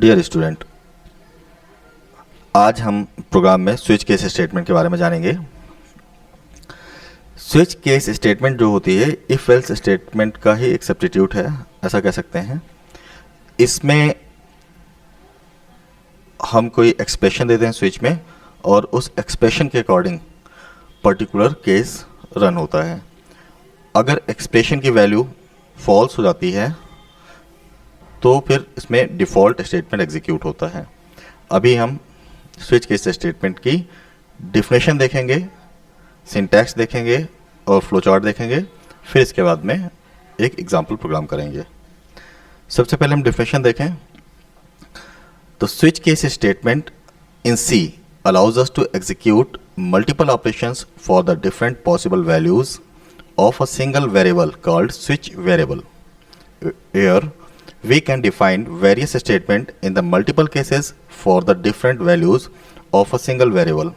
Dear student, आज हम programme में स्विच केस स्टेटमेंट के बारे में जानेंगे। स्विच केस स्टेटमेंट जो होती है इफ एल्स स्टेटमेंट का ही एक सब्स्टिट्यूट है, ऐसा कह सकते हैं। इसमें हम कोई एक्सप्रेशन देते हैं स्विच में और उस एक्सप्रेशन के अकॉर्डिंग पर्टिकुलर केस रन होता है। अगर एक्सप्रेशन की वैल्यू फॉल्स हो जाती है तो फिर इसमें डिफ़ॉल्ट स्टेटमेंट एग्जीक्यूट होता है। अभी हम स्विच केस स्टेटमेंट की डिफिनेशन देखेंगे, सिंटैक्स देखेंगे और फ्लोचार्ट देखेंगे। फिर इसके बाद में एक एग्जाम्पल प्रोग्राम करेंगे। सबसे पहले हम डिफिनेशन देखें तो switch case statement in C allows us to execute multiple operations for the different possible values of a single variable called switch variable. Here we can define various statements in the multiple cases for the different values of a single variable.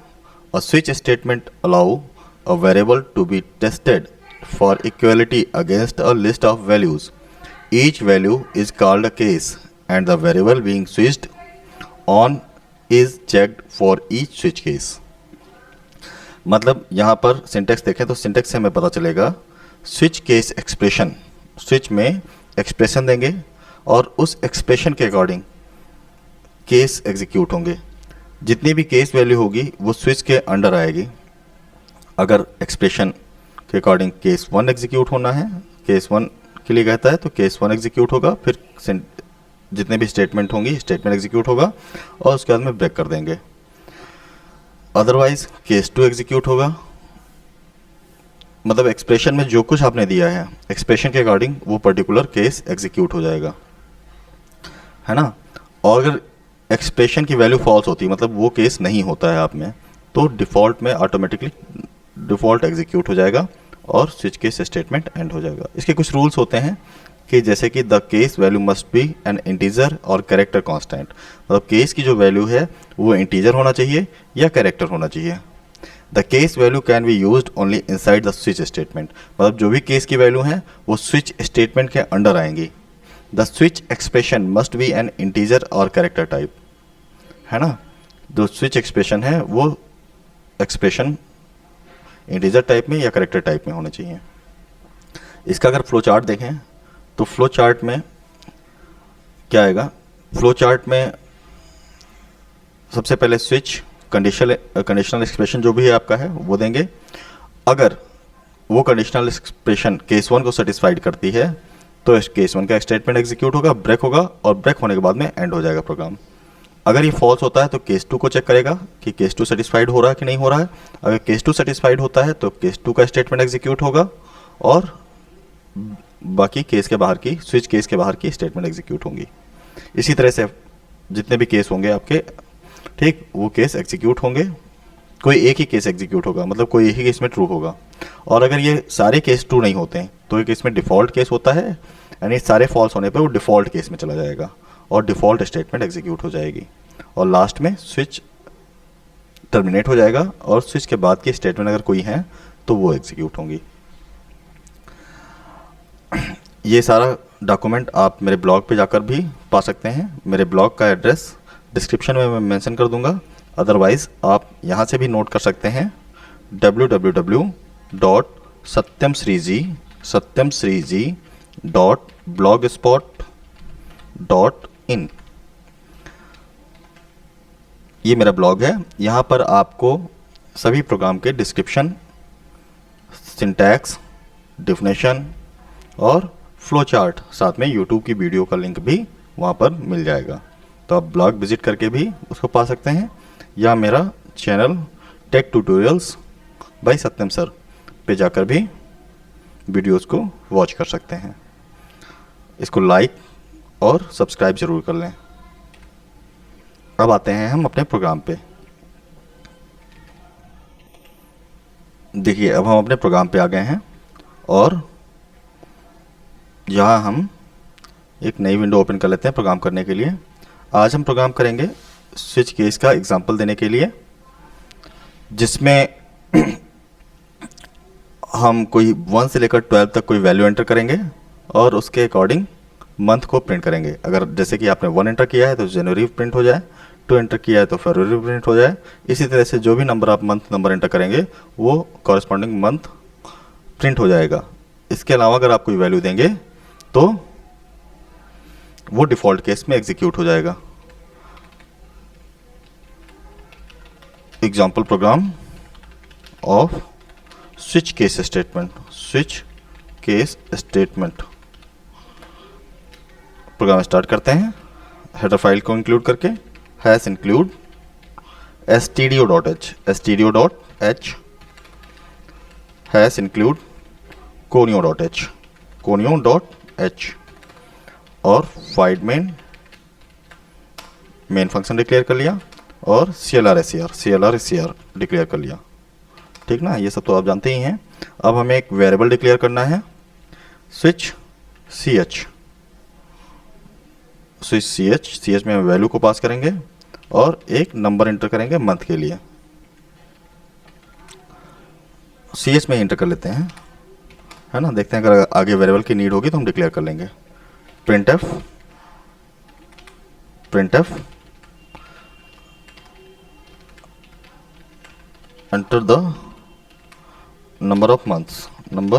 A switch statement allows a variable to be tested for equality against a list of values. Each value is called a case and the variable being switched on is checked for each switch case. मतलब यहाँ पर syntax देखें तो syntax से हमें पता चलेगा switch case expression, switch में एक्सप्रेशन देंगे और उस एक्सप्रेशन के अकॉर्डिंग केस एग्जीक्यूट होंगे। जितनी भी केस वैल्यू होगी वो स्विच के अंडर आएगी। अगर एक्सप्रेशन के अकॉर्डिंग केस 1 एग्जीक्यूट होना है, केस 1 के लिए कहता है तो केस 1 एग्जीक्यूट होगा, फिर जितने भी स्टेटमेंट होंगी स्टेटमेंट एग्जीक्यूट होगा और उसके बाद में ब्रेक कर देंगे। अदरवाइज केस 2 एग्जीक्यूट होगा। मतलब एक्सप्रेशन में जो कुछ आपने दिया है एक्सप्रेशन के अकॉर्डिंग वो पर्टिकुलर केस एग्जीक्यूट हो जाएगा, है ना। और अगर एक्सप्रेशन की वैल्यू फॉल्स होती है, मतलब वो केस नहीं होता है आप में, तो डिफ़ॉल्ट में ऑटोमेटिकली डिफ़ॉल्ट एग्जीक्यूट हो जाएगा और स्विच केस स्टेटमेंट एंड हो जाएगा। इसके कुछ रूल्स होते हैं कि जैसे कि the case value must be N integer और कैरेक्टर कांस्टेंट। मतलब केस की जो वैल्यू है वो इंटीजर होना चाहिए या कैरेक्टर होना चाहिए। The case value can be used only inside the switch statement. मतलब जो भी केस की वैल्यू है वो स्विच स्टेटमेंट के अंडर आएंगी। The switch expression must be N integer और कैरेक्टर टाइप, है ना। जो स्विच एक्सप्रेशन है वो एक्सप्रेशन इंटीजर टाइप में या कैरेक्टर टाइप में होना चाहिए। इसका अगर फ्लो चार्ट देखें तो फ्लो चार्ट में क्या आएगा, फ्लो चार्ट में सबसे पहले स्विच कंडीशनल एक्सप्रेशन जो भी है आपका है वो देंगे। अगर वो कंडीशनल एक्सप्रेशन केस 1 को सेटिस्फाइड करती है तो इस केस 1 का स्टेटमेंट एग्जीक्यूट होगा, ब्रेक होगा और ब्रेक होने के बाद में एंड हो जाएगा प्रोग्राम। अगर ये फॉल्स होता है तो केस 2 को चेक करेगा कि केस 2 सेटिस्फाइड हो रहा है कि नहीं हो रहा है। अगर केस 2 सेटिस्फाइड होता है तो केस 2 का स्टेटमेंट एग्जीक्यूट होगा और बाकी केस के बाहर की, स्विच केस के बाहर की स्टेटमेंट एग्जीक्यूट होंगी। इसी तरह से जितने भी केस होंगे आपके, ठीक, वो केस एग्जीक्यूट होंगे। कोई एक ही केस एग्जीक्यूट होगा, मतलब कोई एक ही केस में ट्रू होगा। और अगर ये सारे केस ट्रू नहीं होते हैं तो एक केस में डिफ़ॉल्ट केस होता है, यानी सारे फॉल्स होने पे वो डिफ़ॉल्ट केस में चला जाएगा और डिफ़ॉल्ट स्टेटमेंट एग्जीक्यूट हो जाएगी और लास्ट में स्विच टर्मिनेट हो जाएगा और स्विच के बाद की स्टेटमेंट अगर कोई है तो वो एग्जीक्यूट होंगी। ये सारा डॉक्यूमेंट आप मेरे ब्लॉग पे जाकर भी पा सकते हैं। मेरे ब्लॉग का एड्रेस डिस्क्रिप्शन में मैं मेंशन कर दूंगा। अदरवाइज़ आप यहाँ से भी नोट कर सकते हैं www.satyamshriji.blogspot.in। ये मेरा ब्लॉग है। यहाँ पर आपको सभी प्रोग्राम के डिस्क्रिप्शन, सिंटैक्स, डिफिनेशन और फ्लो चार्ट, साथ में यूट्यूब की वीडियो का लिंक भी वहाँ पर मिल जाएगा। तो आप ब्लॉग विजिट करके भी उसको पा सकते हैं या मेरा चैनल टेक ट्यूटोरियल्स बाय सत्यम सर पे जाकर भी वीडियोस को वॉच कर सकते हैं। इसको लाइक और सब्सक्राइब ज़रूर कर लें। अब आते हैं हम अपने प्रोग्राम पे। देखिए अब हम अपने प्रोग्राम पे आ गए हैं और यहाँ हम एक नई विंडो ओपन कर लेते हैं प्रोग्राम करने के लिए। आज हम प्रोग्राम करेंगे स्विच केस का एग्जांपल देने के लिए, जिसमें हम कोई 1 से लेकर 12 तक कोई वैल्यू एंटर करेंगे और उसके अकॉर्डिंग मंथ को प्रिंट करेंगे। अगर जैसे कि आपने 1 एंटर किया है तो जनवरी प्रिंट हो जाए, 2 एंटर किया है तो फरवरी प्रिंट हो जाए। इसी तरह से जो भी नंबर आप मंथ नंबर एंटर करेंगे वो कॉरस्पॉन्डिंग मंथ प्रिंट हो जाएगा। इसके अलावा अगर आप कोई वैल्यू देंगे तो वो डिफ़ॉल्ट केस में एग्जीक्यूट हो जाएगा। Example program of switch case statement. Switch case statement program start करते हैं। हेडर फाइल को इंक्लूड करके hash include stdio.h hash include conio.h और void मेन फंक्शन डिक्लेयर कर लिया और clr scr डिक्लेयर कर लिया। ठीक ना, ये सब तो आप जानते ही हैं। अब हमें एक वेरिएबल डिक्लेयर करना है, स्विच ch में हम वैल्यू को पास करेंगे और एक नंबर एंटर करेंगे मंथ के लिए। ch में एंटर कर लेते हैं, है ना। देखते हैं अगर आगे वेरिएबल की नीड होगी तो हम डिक्लेयर कर लेंगे। printf enter the number of months \n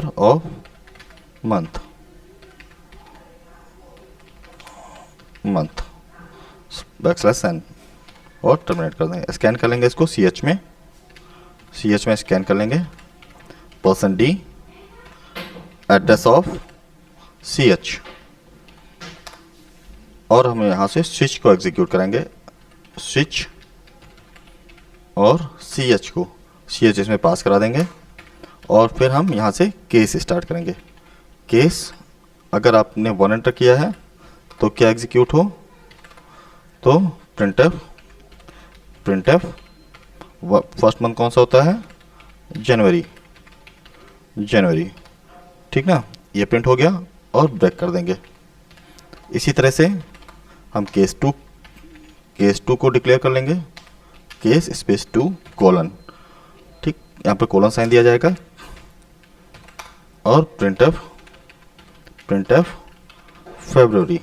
और टर्मिनेट कर देंगे। स्कैन कर लेंगे इसको ch में स्कैन कर लेंगे %d एड्रेस ऑफ ch और हम यहाँ से स्विच को एग्जीक्यूट करेंगे। स्विच और ch को इसमें पास करा देंगे और फिर हम यहाँ से केस स्टार्ट करेंगे। केस अगर आपने 1 एंटर किया है तो क्या एग्जीक्यूट हो, तो printf फर्स्ट मंथ कौन सा होता है, जनवरी। ठीक ना, ये प्रिंट हो गया और ब्रेक कर देंगे। इसी तरह से हम केस टू को डिक्लेयर कर लेंगे, केस स्पेस 2 कोलन। ठीक, यहाँ पे कोलन साइन दिया जाएगा और printf फरवरी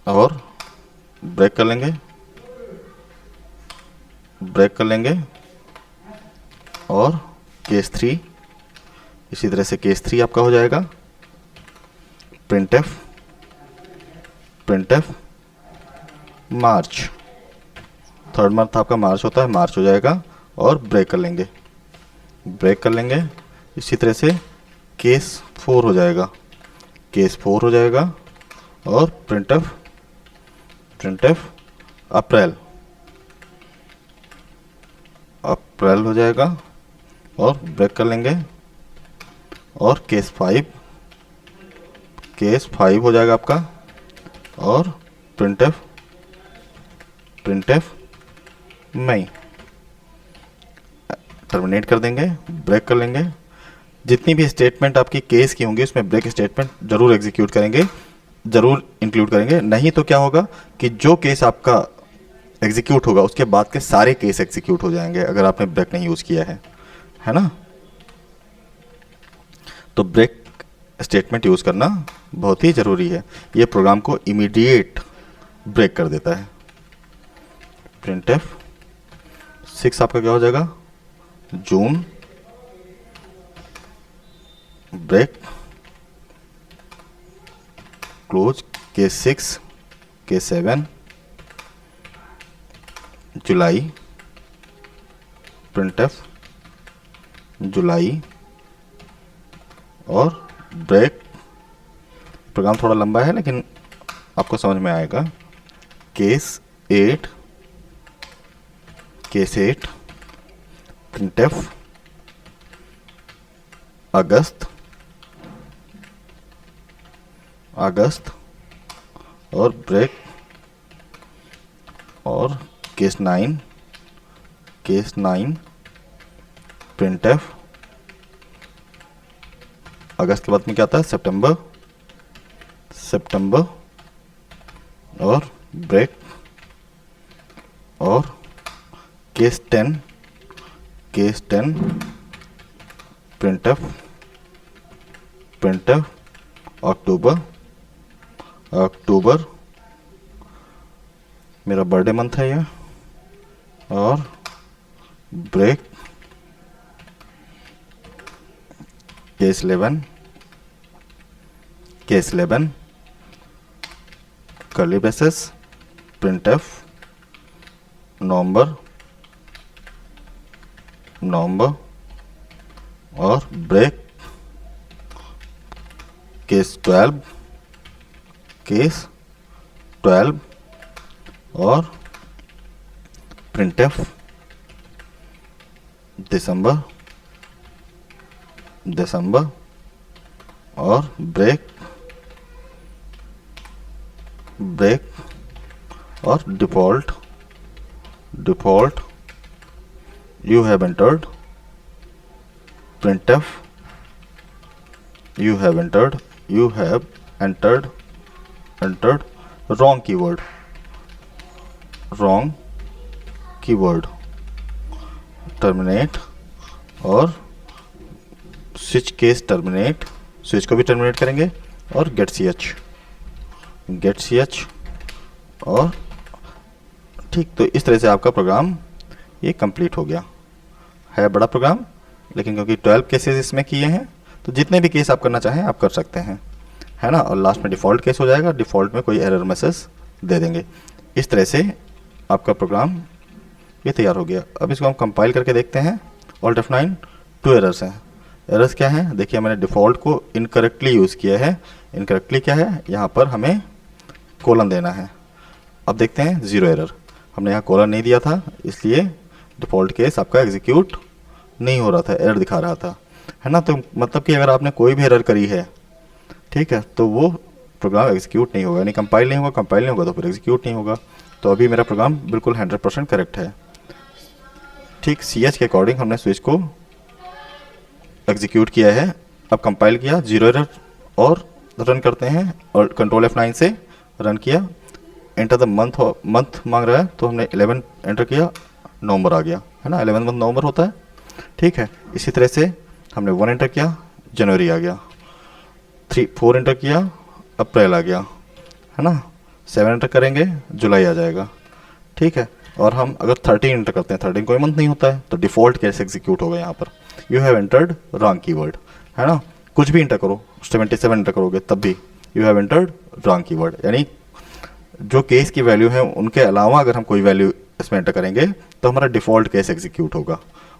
और ब्रेक कर लेंगे और केस 3। इसी तरह से केस 3 आपका हो जाएगा printf मार्च। थर्ड मंथ आपका मार्च होता है, मार्च हो जाएगा और ब्रेक कर लेंगे। इसी तरह से केस 4 हो जाएगा और printf अप्रैल हो जाएगा और ब्रेक कर लेंगे और केस 5 हो जाएगा आपका और printf मई। टर्मिनेट कर देंगे, ब्रेक कर लेंगे। जितनी भी स्टेटमेंट आपकी केस की होंगी उसमें ब्रेक स्टेटमेंट जरूर एग्जीक्यूट करेंगे, जरूर इंक्लूड करेंगे। नहीं तो क्या होगा कि जो केस आपका एग्जीक्यूट होगा उसके बाद के सारे केस एग्जीक्यूट हो जाएंगे अगर आपने ब्रेक नहीं यूज़ किया है ना। तो ब्रेक स्टेटमेंट यूज़ करना बहुत ही ज़रूरी है, ये प्रोग्राम को इमीडिएट ब्रेक कर देता है। printf 6 आपका क्या हो जाएगा, जून, ब्रेक क्लोज, केस 6 केस 7 जुलाई, printf जुलाई और ब्रेक। प्रोग्राम थोड़ा लंबा है लेकिन आपको समझ में आएगा। केस 8 printf अगस्त और ब्रेक और केस 9 printf अगस्त के बाद में क्या आता है, सितंबर और ब्रेक और केस 10 printf printf अक्टूबर मेरा बर्थडे मंथ है ये, और break case 11 curly braces printf November और ब्रेक केस 12 और printf दिसंबर और ब्रेक और default you have entered printf you have entered wrong keyword terminate और switch case terminate, switch को भी terminate करेंगे, और get ch और ठीक। तो इस तरह से आपका प्रोग्राम ये कंप्लीट हो गया। है बड़ा प्रोग्राम, लेकिन क्योंकि 12 केसेस इसमें किए हैं तो जितने भी केस आप करना चाहें आप कर सकते हैं, है ना। और लास्ट में डिफ़ॉल्ट केस हो जाएगा, डिफ़ॉल्ट में कोई एरर मैसेज दे देंगे। इस तरह से आपका प्रोग्राम ये तैयार हो गया। अब इसको हम कंपाइल करके देखते हैं। Alt F9 2 एरर्स हैं। एरर्स क्या हैं? देखिए, मैंने डिफ़ॉल्ट को इनकरेक्टली यूज़ किया है। इनकरेक्टली क्या है? यहाँ पर हमें कोलन देना है। अब देखते हैं 0 एरर। हमने यहाँ कोलन नहीं दिया था, इसलिए डिफ़ॉल्ट केस आपका एग्जीक्यूट नहीं हो रहा था, एरर दिखा रहा था, है ना। तो मतलब कि अगर आपने कोई भी एरर करी है, ठीक है, तो वो प्रोग्राम एग्जीक्यूट नहीं होगा, यानी कंपाइल नहीं होगा तो फिर एग्जीक्यूट नहीं होगा। तो अभी मेरा प्रोग्राम बिल्कुल 100% करेक्ट है। ठीक CH के अकॉर्डिंग हमने स्विच को एग्जीक्यूट किया है। अब कंपाइल किया, 0 एरर और रन करते हैं, और कंट्रोल F9 से रन किया। एंटर द मंथ मांग रहा है, तो हमने 11 एंटर किया, नवंबर आ गया, है ना। 11 मंथ नवंबर होता है, ठीक है। इसी तरह से हमने 1 एंटर किया, जनवरी आ गया। 4 एंटर किया, अप्रैल आ गया, है ना। 7 एंटर करेंगे, जुलाई आ जाएगा, ठीक है। और हम अगर 13 एंटर करते हैं, 13 कोई मंथ नहीं होता है, तो डिफ़ॉल्ट कैसे एग्जीक्यूट होगा यहाँ पर? You have entered wrong keyword, है ना। कुछ भी एंटर करो, 77 एंटर करोगे तब भी you have entered wrong keyword, यानी जो केस की वैल्यू है उनके अलावा अगर हम कोई वैल्यू इसमें एंटर करेंगे तो हमारा डिफ़ॉल्ट केस एग्जीक्यूट होगा।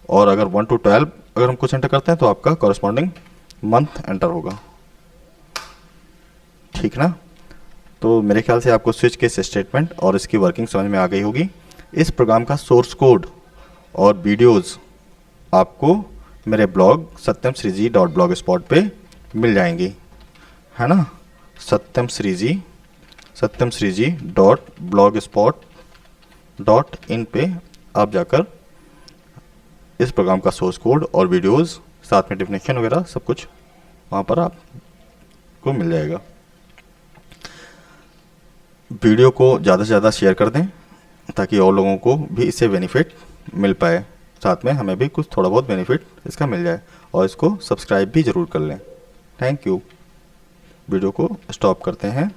और अगर 1 to 12 अगर हम कुछ एंटर करते हैं तो आपका कॉरस्पॉन्डिंग मंथ एंटर होगा, ठीक ना। तो मेरे ख्याल से आपको स्विच केस स्टेटमेंट और इसकी वर्किंग समझ में आ गई होगी। इस प्रोग्राम का सोर्स कोड और वीडियोस आपको मेरे ब्लॉग satyamsriji.blogspot पे मिल जाएंगी, है ना। satyamsriji.blogspot.in पे आप जाकर इस प्रोग्राम का सोर्स कोड और वीडियोस साथ में डेफिनेशन वगैरह सब कुछ वहाँ पर आपको मिल जाएगा। वीडियो को ज़्यादा से ज़्यादा शेयर कर दें ताकि और लोगों को भी इससे बेनिफिट मिल पाए, साथ में हमें भी कुछ थोड़ा बहुत बेनिफिट इसका मिल जाए। और इसको सब्सक्राइब भी ज़रूर कर लें। Thank you. वीडियो को स्टॉप करते हैं।